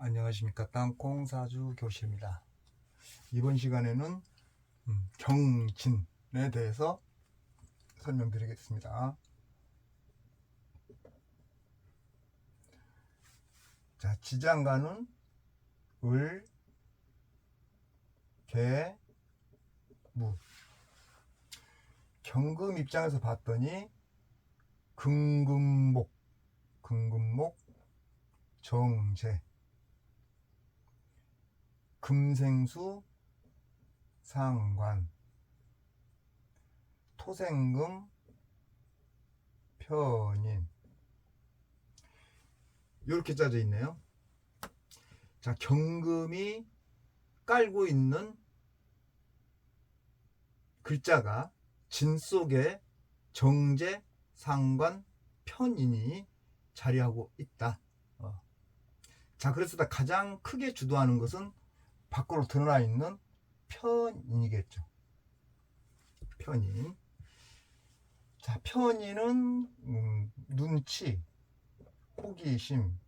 안녕하십니까. 땅콩사주 교실입니다. 이번 시간에는 경진에 대해서 설명드리겠습니다. 자, 지장간은 을, 개, 무. 경금 입장에서 봤더니 금금목, 정제, 금생수, 상관, 토생금, 편인. 이렇게 짜져 있네요. 자, 경금이 깔고 있는 글자가 진 속에 정제, 상관, 편인이 자리하고 있다. 자, 그래서 가장 크게 주도하는 것은 밖으로 드러나 있는 편인이겠죠. 편인. 자, 편인은 눈치, 호기심,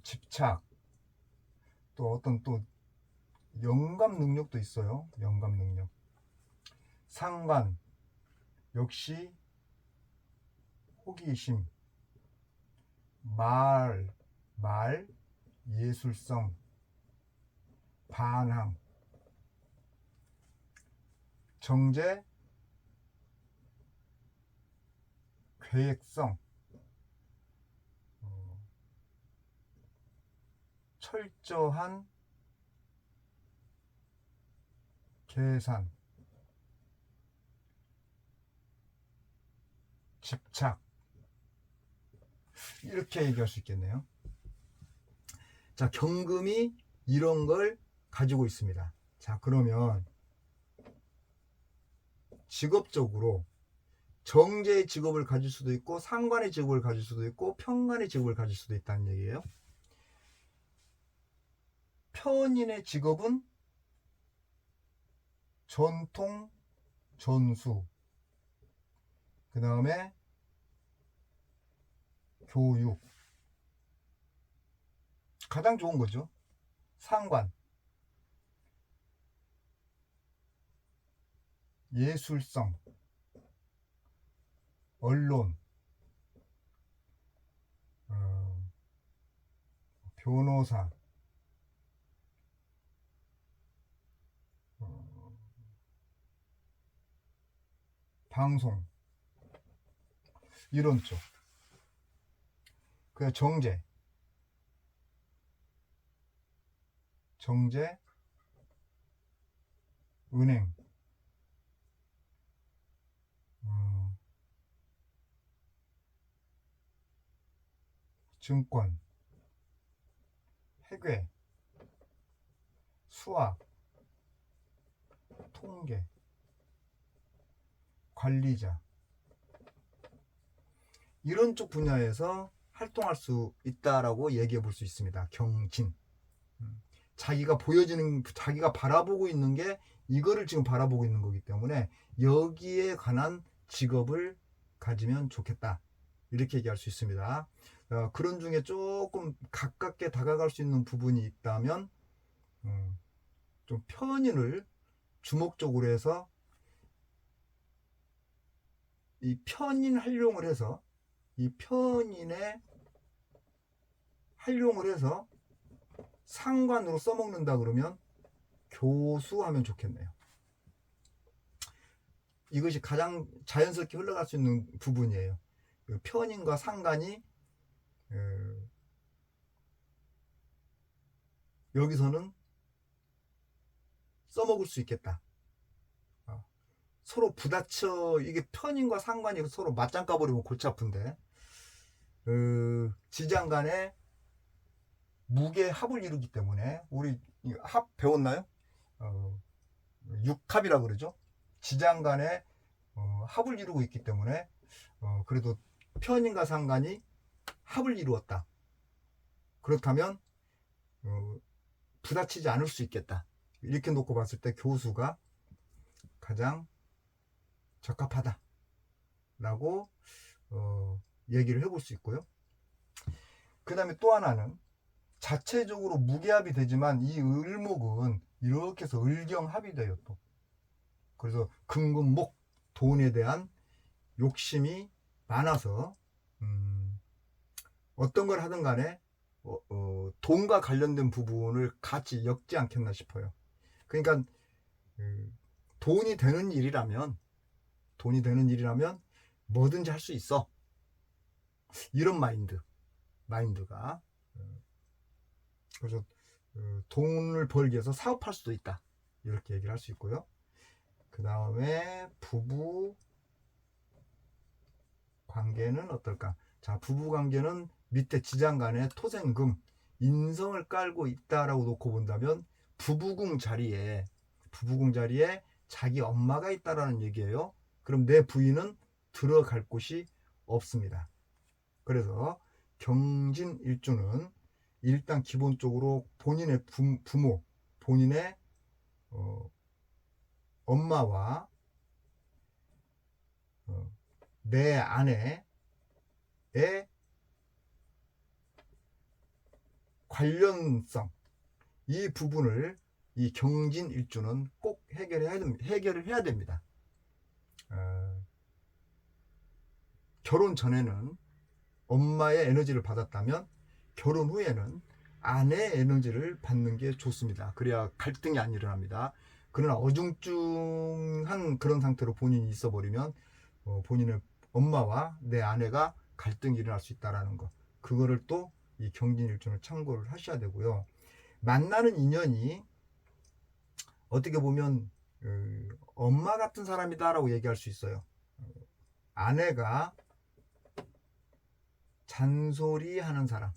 집착, 또 어떤 또 영감 능력도 있어요. 영감 능력. 상관, 역시 호기심, 말, 예술성, 반항, 정제, 계획성, 철저한 계산, 집착, 이렇게 얘기할 수 있겠네요. 자, 경금이 이런 걸 가지고 있습니다. 자, 그러면 직업적으로 정제의 직업을 가질 수도 있고 상관의 직업을 가질 수도 있고 편관의 직업을 가질 수도 있다는 얘기예요. 편인의 직업은 전통, 전수, 그 다음에 교육, 가장 좋은 거죠. 상관, 예술성, 언론, 변호사, 방송, 이런 쪽. 그 정제, 은행, 증권, 회계, 수학, 통계, 관리자, 이런 쪽 분야에서 활동할 수 있다라고 얘기해 볼 수 있습니다. 경진. 자기가 바라보고 있는 게 이거를 지금 바라보고 있는 거기 때문에 여기에 관한 직업을 가지면 좋겠다. 이렇게 얘기할 수 있습니다. 그런 중에 조금 가깝게 다가갈 수 있는 부분이 있다면 좀 편인을 주목적으로 해서 이 편인 활용을 해서 상관으로 써먹는다 그러면 교수하면 좋겠네요. 이것이 가장 자연스럽게 흘러갈 수 있는 부분이에요. 편인과 상관이 여기서는 써먹을 수 있겠다. 서로 부딪혀, 이게 편인과 상관이 서로 맞짱 까버리면 골치 아픈데, 지장 간에 무게 합을 이루기 때문에, 우리 합 배웠나요? 육합이라고 그러죠. 지장 간에 합을 이루고 있기 때문에 그래도 편인과 상관이 합을 이루었다. 그렇다면 부딪히지 않을 수 있겠다. 이렇게 놓고 봤을 때 교수가 가장 적합하다 라고 얘기를 해볼 수 있고요. 그 다음에 또 하나는 자체적으로 무게합이 되지만 이 을목은 이렇게 해서 을경합이 돼요 또. 그래서 금금목 돈에 대한 욕심이 많아서 어떤 걸 하든 간에 돈과 관련된 부분을 같이 엮지 않겠나 싶어요. 그러니까 돈이 되는 일이라면 뭐든지 할 수 있어. 이런 마인드가 그래서 돈을 벌기 위해서 사업할 수도 있다. 이렇게 얘기를 할 수 있고요. 그 다음에 부부 관계는 어떨까? 자, 부부 관계는 밑에 지장간에 토생금, 인성을 깔고 있다라고 놓고 본다면 부부궁 자리에 자기 엄마가 있다라는 얘기예요. 그럼 내 부인은 들어갈 곳이 없습니다. 그래서 경진일주는 일단 기본적으로 본인의 부모, 본인의 엄마와 내 아내의 관련성, 이 부분을 이 경진일주는 꼭 해결을 해야 됩니다. 결혼 전에는 엄마의 에너지를 받았다면 결혼 후에는 아내의 에너지를 받는 게 좋습니다. 그래야 갈등이 안 일어납니다. 그러나 어중중한 그런 상태로 본인이 있어버리면 본인의 엄마와 내 아내가 갈등이 일어날 수 있다는 거, 그거를 또 이 경진일주를 참고를 하셔야 되고요. 만나는 인연이 어떻게 보면 엄마 같은 사람이다라고 얘기할 수 있어요. 아내가 잔소리하는 사람,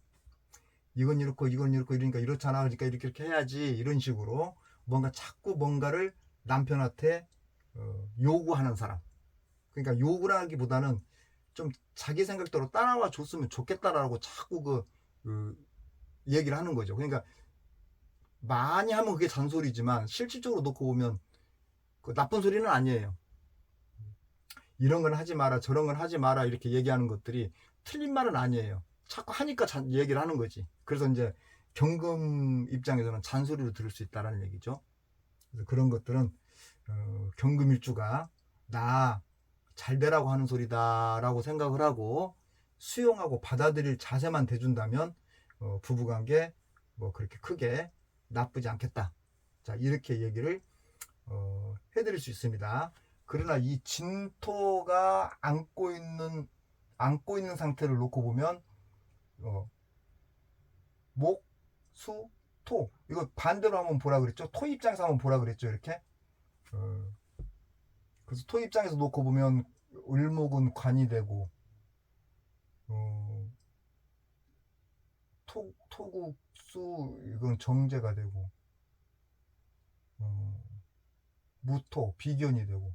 이건 이렇고 이건 이렇고 이러니까 이렇잖아, 그러니까 이렇게 해야지, 이런 식으로 자꾸 뭔가를 남편한테 요구하는 사람. 그러니까 요구라기보다는 좀 자기 생각대로 따라와 줬으면 좋겠다라고 자꾸 얘기를 하는 거죠. 그러니까 많이 하면 그게 잔소리지만 실질적으로 놓고 보면 그 나쁜 소리는 아니에요. 이런 건 하지 마라, 저런 건 하지 마라, 이렇게 얘기하는 것들이 틀린 말은 아니에요. 자꾸 하니까 얘기를 하는 거지. 그래서 이제 경금 입장에서는 잔소리로 들을 수 있다는 얘기죠. 그래서 그런 것들은 경금일주가 나 잘되라고 하는 소리다라고 생각을 하고 수용하고 받아들일 자세만 돼준다면 부부관계 그렇게 크게 나쁘지 않겠다. 자, 이렇게 얘기를 해드릴 수 있습니다. 그러나 이 진토가 안고 있는 상태를 놓고 보면 목, 수, 토, 이거 반대로 한번 보라 그랬죠. 토 입장에서 한번 보라 그랬죠. 이렇게 그래서 토 입장에서 놓고 보면 을목은 관이 되고 토국수 이건 정제가 되고 무토 비견이 되고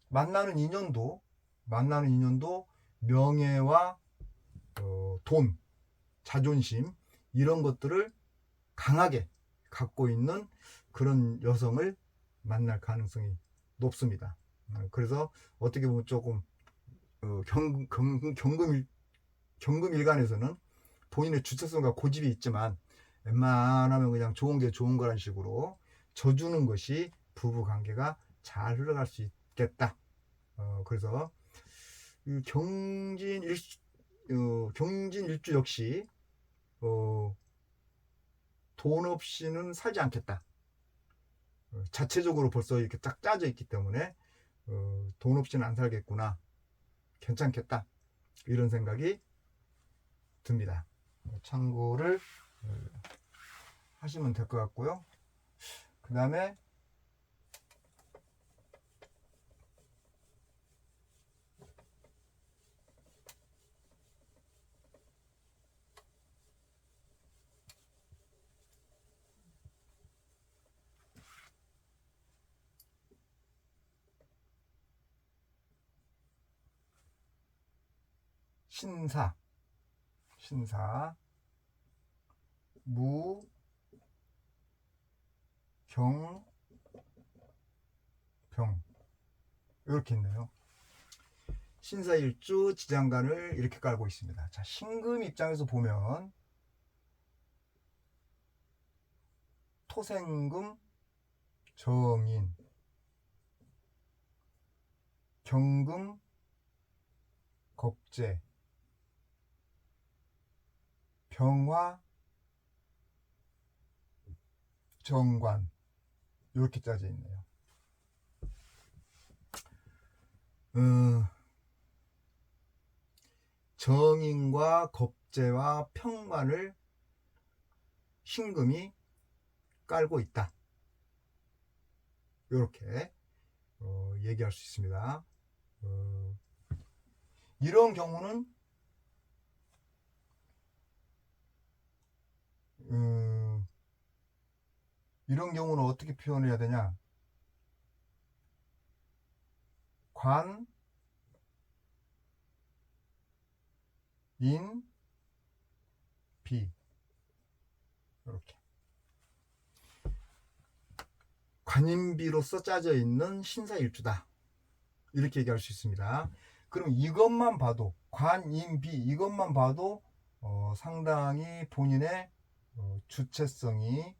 만나는 인연도 명예와 돈, 자존심 이런 것들을 강하게 갖고 있는 그런 여성을 만날 가능성이 높습니다. 그래서 어떻게 보면 조금 경금일간에서는 본인의 주체성과 고집이 있지만 웬만하면 그냥 좋은 게 좋은 거란 식으로 져주는 것이 부부관계가 잘 흘러갈 수 있겠다. 그래서 경진일주 역시 돈 없이는 살지 않겠다. 자체적으로 벌써 이렇게 딱 짜져 있기 때문에 돈 없이는 안 살겠구나, 괜찮겠다, 이런 생각이 듭니다. 참고를 하시면 될 것 같고요. 그 다음에 신사, 무, 경, 병, 이렇게 있네요. 신사일주 지장간을 이렇게 깔고 있습니다. 자, 신금 입장에서 보면 토생금, 정인, 경금, 겁재, 병화, 정관 이렇게 짜져 있네요. 정인과 겁재와 평관을 신금이 깔고 있다. 이렇게 얘기할 수 있습니다. 이런 경우는 어떻게 표현해야 되냐? 관, 인, 비 이렇게 관인비로서 짜져 있는 신사일주다. 이렇게 얘기할 수 있습니다. 그럼 이것만 봐도 관인비 이것만 봐도 상당히 본인의 주체성이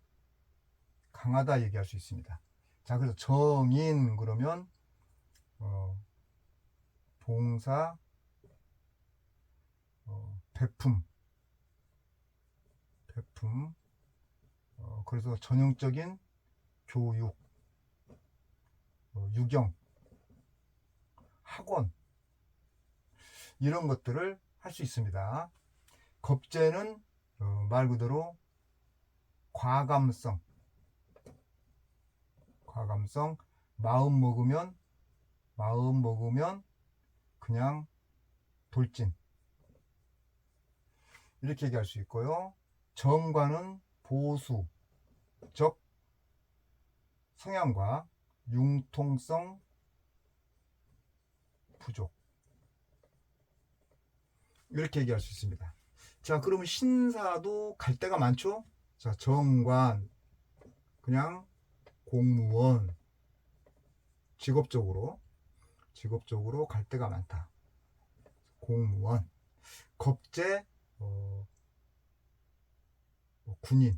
강하다 얘기할 수 있습니다. 자, 그래서 정인 그러면 봉사, 베품, 그래서 전형적인 교육, 유경, 학원 이런 것들을 할 수 있습니다. 겁재는 말 그대로 과감성, 마음 먹으면 그냥 돌진 이렇게 얘기할 수 있고요. 정관은 보수적 성향과 융통성 부족 이렇게 얘기할 수 있습니다. 자, 그러면 신사도 갈 데가 많죠. 자, 정관 그냥 공무원 직업적으로 갈 데가 많다. 공무원, 겁재 군인,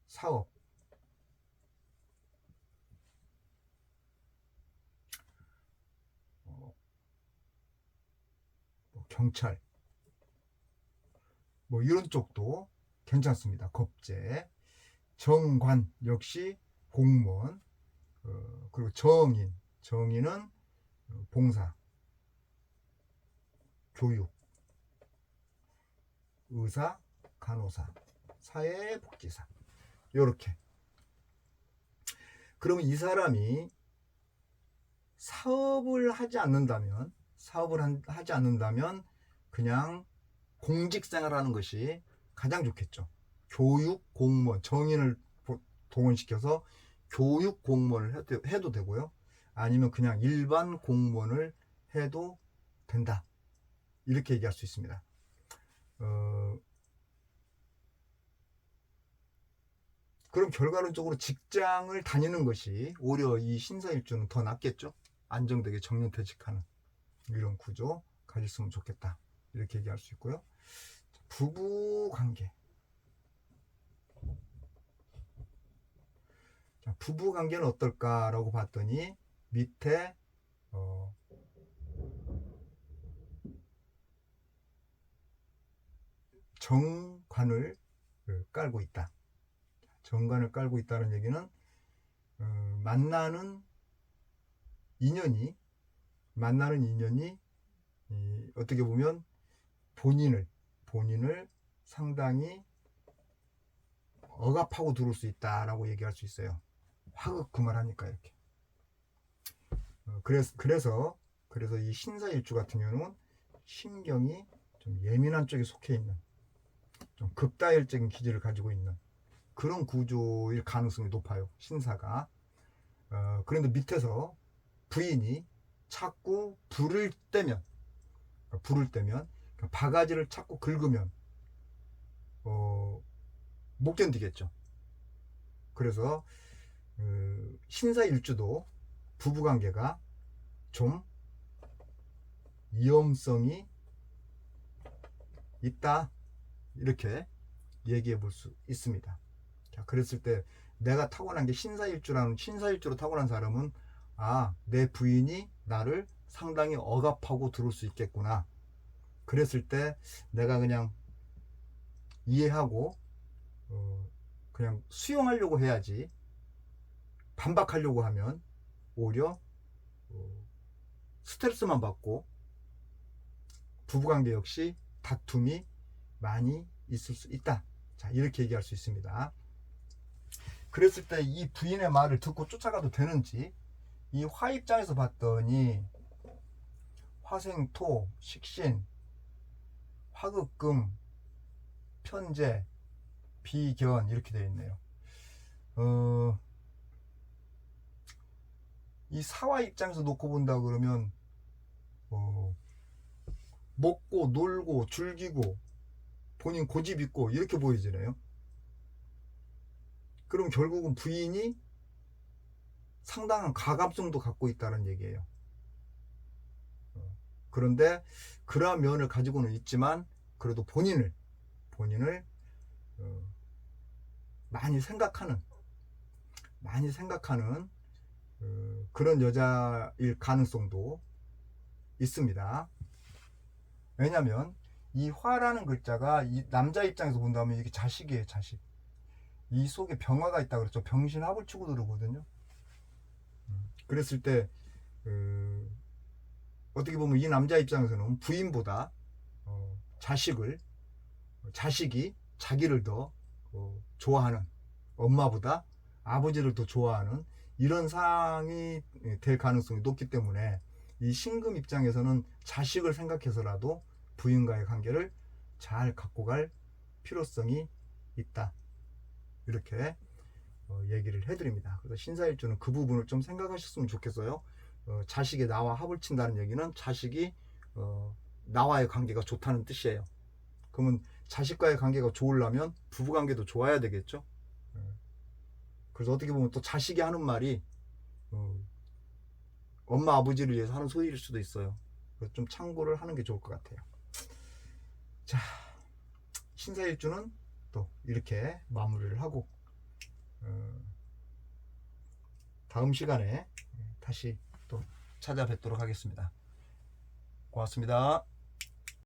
사업, 경찰 이런 쪽도 괜찮습니다. 겁재, 정관 역시 공무원, 그리고 정인은 봉사, 교육, 의사, 간호사, 사회복지사 이렇게. 그러면 이 사람이 사업을 하지 않는다면 그냥 공직생활하는 것이 가장 좋겠죠. 교육 공무원, 정인을 동원시켜서 교육 공무원을 해도 되고요. 아니면 그냥 일반 공무원을 해도 된다. 이렇게 얘기할 수 있습니다. 그럼 결과론적으로 직장을 다니는 것이 오히려 이 신사일주는 더 낫겠죠. 안정되게 정년퇴직하는 이런 구조 가졌으면 좋겠다. 이렇게 얘기할 수 있고요. 부부관계. 부부관계는 어떨까라고 봤더니 밑에 정관을 깔고 있다. 정관을 깔고 있다는 얘기는 만나는 인연이 어떻게 보면 본인을 상당히 억압하고 들어올 수 있다라고 얘기할 수 있어요. 화극 그만하니까 이렇게. 그래서 이 신사일주 같은 경우는 신경이 좀 예민한 쪽에 속해 있는 좀 극다혈적인 기질을 가지고 있는 그런 구조일 가능성이 높아요. 신사가. 그런데 밑에서 부인이 자꾸 불을 떼면 바가지를 자꾸 긁으면 못 견디겠죠. 그래서 신사일주도 부부관계가 좀 위험성이 있다, 이렇게 얘기해 볼 수 있습니다. 자, 그랬을 때 내가 타고난 게 신사일주로 타고난 사람은 내 부인이 나를 상당히 억압하고 들어올 수 있겠구나. 그랬을 때 내가 그냥 이해하고 그냥 수용하려고 해야지, 반박하려고 하면 오히려 스트레스만 받고 부부관계 역시 다툼이 많이 있을 수 있다. 자, 이렇게 얘기할 수 있습니다. 그랬을 때 이 부인의 말을 듣고 쫓아가도 되는지, 이 화 입장에서 봤더니 화생토, 식신, 화극금, 편재, 비견 이렇게 되어 있네요. 이 사화 입장에서 놓고 본다 그러면 먹고 놀고 즐기고 본인 고집 있고 이렇게 보여지네요. 그럼 결국은 부인이 상당한 가감성도 갖고 있다는 얘기예요. 그런데 그러한 면을 가지고는 있지만 그래도 본인을 많이 생각하는 그런 여자일 가능성도 있습니다. 왜냐하면 이 화라는 글자가 이 남자 입장에서 본다면 이게 자식이에요. 자식. 이 속에 병화가 있다 그랬죠. 병신합을 치고 들어오거든요. 그랬을 때 어떻게 보면 이 남자 입장에서는 부인보다 자식이 자기를 더 좋아하는, 엄마보다 아버지를 더 좋아하는 이런 상황이 될 가능성이 높기 때문에 이 신금 입장에서는 자식을 생각해서라도 부인과의 관계를 잘 갖고 갈 필요성이 있다, 이렇게 얘기를 해드립니다. 그래서 신사일주는 그 부분을 좀 생각하셨으면 좋겠어요. 자식이 나와 합을 친다는 얘기는 자식이 나와의 관계가 좋다는 뜻이에요. 그러면 자식과의 관계가 좋으려면 부부관계도 좋아야 되겠죠. 그래서 어떻게 보면 또 자식이 하는 말이 엄마 아버지를 위해서 하는 소리일 수도 있어요. 그래서 좀 참고를 하는 게 좋을 것 같아요. 자, 신사일주는 또 이렇게 마무리를 하고 다음 시간에 다시 또 찾아뵙도록 하겠습니다. 고맙습니다.